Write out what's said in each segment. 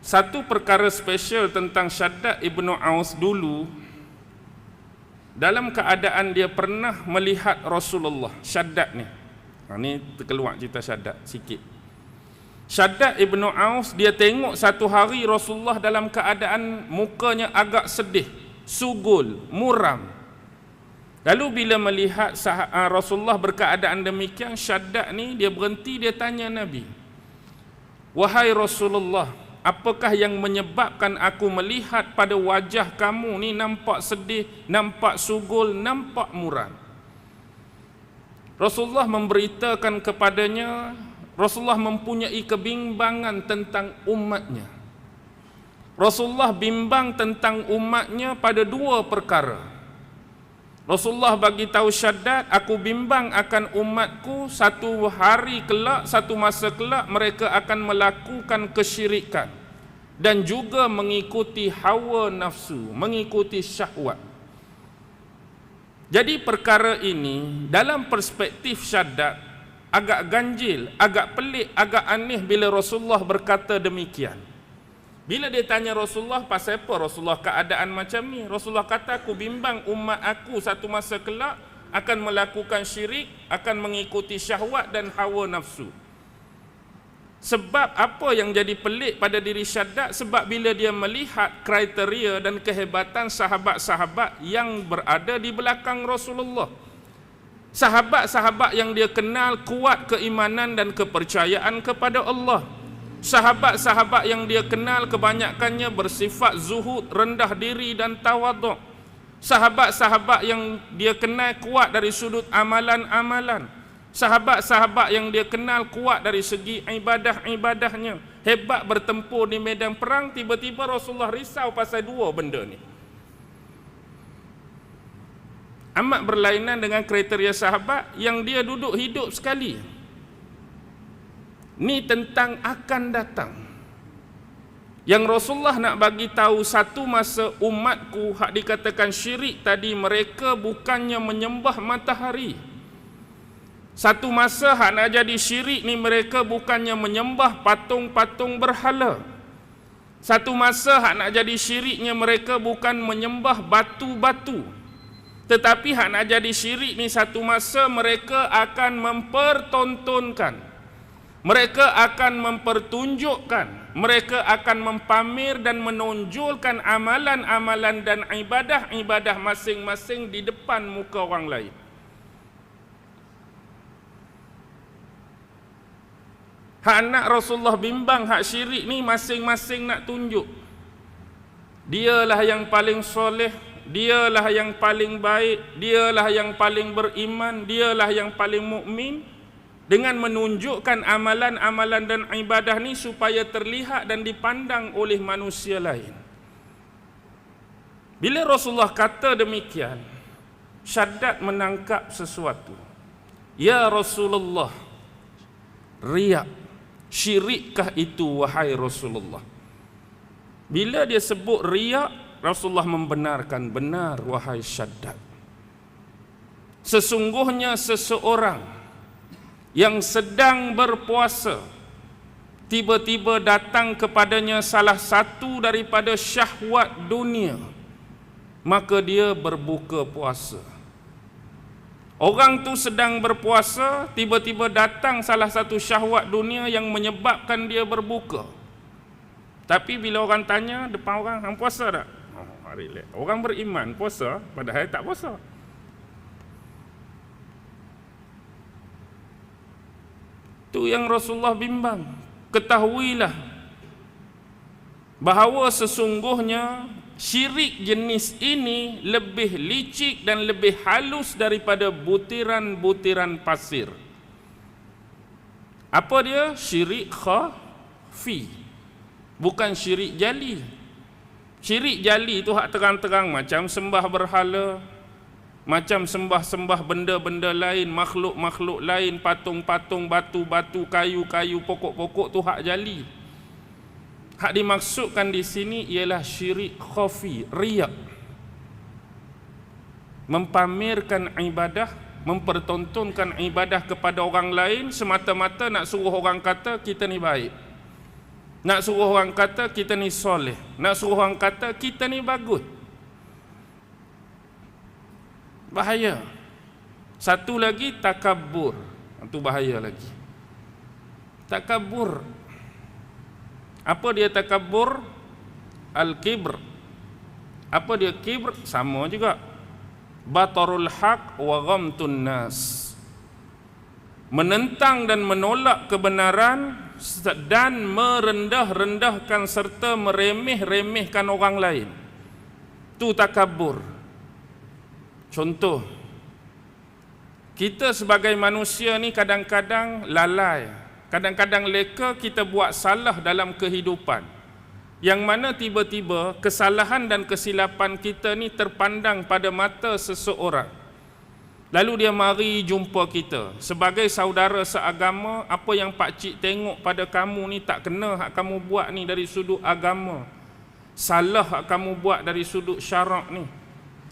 Satu perkara special tentang Shaddad ibnu Aus dulu, dalam keadaan dia pernah melihat Rasulullah. Shaddad ni, ni terkeluar cerita Shaddad sikit. Shaddad ibnu Aus, dia tengok satu hari Rasulullah dalam keadaan mukanya agak sedih, sugul, muram. Lalu bila melihat Rasulullah berkeadaan demikian, Shaddad ni dia berhenti, dia tanya Nabi, "Wahai Rasulullah, apakah yang menyebabkan aku melihat pada wajah kamu ni nampak sedih, nampak sugul, nampak muram?" Rasulullah memberitakan kepadanya, Rasulullah mempunyai kebimbangan tentang umatnya. Rasulullah bimbang tentang umatnya pada dua perkara. Rasulullah bagi tahu Shaddad, aku bimbang akan umatku, satu hari kelak, satu masa kelak mereka akan melakukan kesyirikan dan juga mengikuti hawa nafsu, mengikuti syahwat. Jadi perkara ini dalam perspektif Shaddad agak ganjil, agak pelik, agak aneh bila Rasulullah berkata demikian. Bila dia tanya Rasulullah, pasal apa Rasulullah keadaan macam ni? Rasulullah kata, aku bimbang umat aku satu masa kelak akan melakukan syirik, akan mengikuti syahwat dan hawa nafsu. Sebab apa yang jadi pelik pada diri Shaddad? Sebab bila dia melihat kriteria dan kehebatan sahabat-sahabat yang berada di belakang Rasulullah, sahabat-sahabat yang dia kenal kuat keimanan dan kepercayaan kepada Allah, sahabat-sahabat yang dia kenal kebanyakannya bersifat zuhud, rendah diri dan tawaduk, sahabat-sahabat yang dia kenal kuat dari sudut amalan-amalan, sahabat-sahabat yang dia kenal kuat dari segi ibadah-ibadahnya, hebat bertempur di medan perang. Tiba-tiba Rasulullah risau pasal dua benda ni. Amat berlainan dengan kriteria sahabat yang dia duduk hidup sekali. Ni tentang akan datang. Yang Rasulullah nak bagi tahu satu masa umatku hak dikatakan syirik tadi, mereka bukannya menyembah matahari. Satu masa hak nak jadi syirik ni, mereka bukannya menyembah patung-patung berhala. Satu masa hak nak jadi syiriknya, mereka bukan menyembah batu-batu. Tetapi hak nak jadi syirik ni, satu masa mereka akan mempertontonkan, mereka akan mempertunjukkan, mereka akan mempamer dan menonjolkan amalan-amalan dan ibadah-ibadah masing-masing di depan muka orang lain. Hak anak Rasulullah bimbang hak syirik ni, masing-masing nak tunjuk dialah yang paling soleh, dialah yang paling baik, dialah yang paling beriman, dialah yang paling mukmin, dengan menunjukkan amalan-amalan dan ibadah ni supaya terlihat dan dipandang oleh manusia lain. Bila Rasulullah kata demikian, Shaddad menangkap sesuatu. Ya Rasulullah, riak, syirikkah itu wahai Rasulullah? Bila dia sebut riak, Rasulullah membenarkan, benar wahai Shaddad. Sesungguhnya seseorang yang sedang berpuasa, tiba-tiba datang kepadanya salah satu daripada syahwat dunia, maka dia berbuka puasa. Orang tu sedang berpuasa, tiba-tiba datang salah satu syahwat dunia yang menyebabkan dia berbuka. Tapi bila orang tanya depan orang, hang puasa tak? Relax. Orang beriman puasa, padahal tak puasa. Itu yang Rasulullah bimbang. Ketahuilah bahawa sesungguhnya syirik jenis ini lebih licik dan lebih halus daripada butiran-butiran pasir. Apa dia? Syirik khafi, bukan syirik jali. Syirik jali itu hak terang-terang, macam sembah berhala, macam sembah-sembah benda-benda lain, makhluk-makhluk lain, patung-patung, batu-batu, kayu-kayu, pokok-pokok, tu hak jali. Hak dimaksudkan di sini ialah syirik khafi, riak. Mempamerkan ibadah, mempertontonkan ibadah kepada orang lain semata-mata nak suruh orang kata kita ni baik. Nak suruh orang kata kita ni soleh, nak suruh orang kata kita ni bagus. Bahaya. Satu lagi takabur. Itu bahaya lagi. Takabur. Apa dia takabur? Al-kibr. Apa dia kibr? Sama juga. Batarul haq wa ghamtun nas. Menentang dan menolak kebenaran dan merendah-rendahkan serta meremeh-remehkan orang lain. Itu takabur. Contoh, kita sebagai manusia ni kadang-kadang lalai, kadang-kadang leka kita buat salah dalam kehidupan, yang mana tiba-tiba kesalahan dan kesilapan kita ni terpandang pada mata seseorang. Lalu dia mari jumpa kita sebagai saudara seagama. Apa yang pak cik tengok pada kamu ni tak kena hak kamu buat ni dari sudut agama. Salah hak kamu buat dari sudut syarak ni.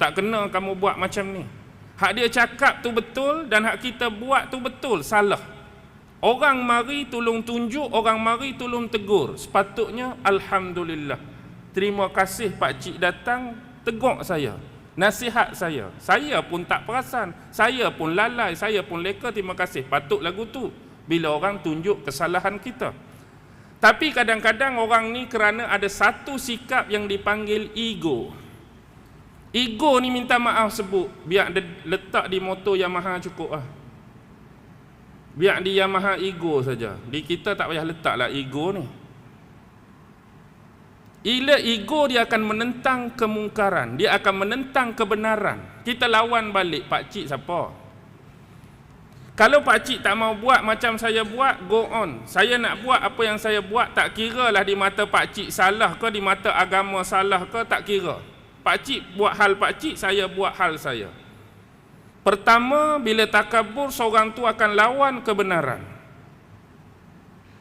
Tak kena kamu buat macam ni. Hak dia cakap tu betul dan hak kita buat tu betul, salah. Orang mari tolong tunjuk, orang mari tolong tegur. Sepatutnya alhamdulillah. Terima kasih pak cik datang tegur saya. Nasihat saya. Saya pun tak perasan. Saya pun lalai, saya pun leka, terima kasih. Patut lagu tu bila orang tunjuk kesalahan kita. Tapi kadang-kadang orang ni kerana ada satu sikap yang dipanggil ego. Ego ni minta maaf sebut. Biar dia letak di motor Yamaha cukup lah. Biar di Yamaha ego saja. Di kita tak payah letaklah ego ni. Ila ego dia akan menentang kemungkaran, dia akan menentang kebenaran. Kita lawan balik, pak cik siapa? Kalau pak cik tak mau buat macam saya buat, go on. Saya nak buat apa yang saya buat, tak kira lah di mata pak cik salah ke, di mata agama salah ke, tak kira. Pak cik buat hal pak cik, saya buat hal saya. Pertama, bila takabur, seorang tu akan lawan kebenaran.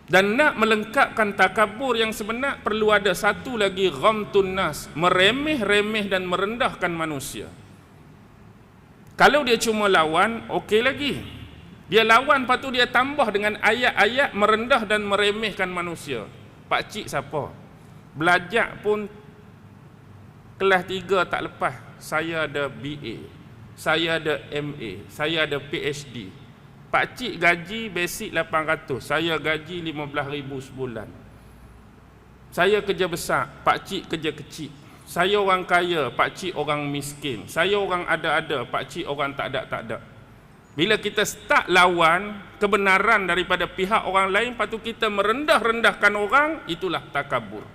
Dan nak melengkapkan takabur yang sebenar, perlu ada satu lagi ghamtun nas, meremeh-remeh dan merendahkan manusia. Kalau dia cuma lawan, okey lagi. Dia lawan, lepas tu dia tambah dengan ayat-ayat merendah dan meremehkan manusia. Pak cik siapa? Belajar pun kelas 3 tak lepas. Saya ada BA, saya ada MA, saya ada PhD. Pak cik gaji basic 800, saya gaji 15,000 sebulan. Saya kerja besar, pak cik kerja kecil. Saya orang kaya, pak cik orang miskin. Saya orang ada-ada, pak cik orang tak ada. Bila kita start lawan kebenaran daripada pihak orang lain, lepas tu kita merendah-rendahkan orang, itulah takabur.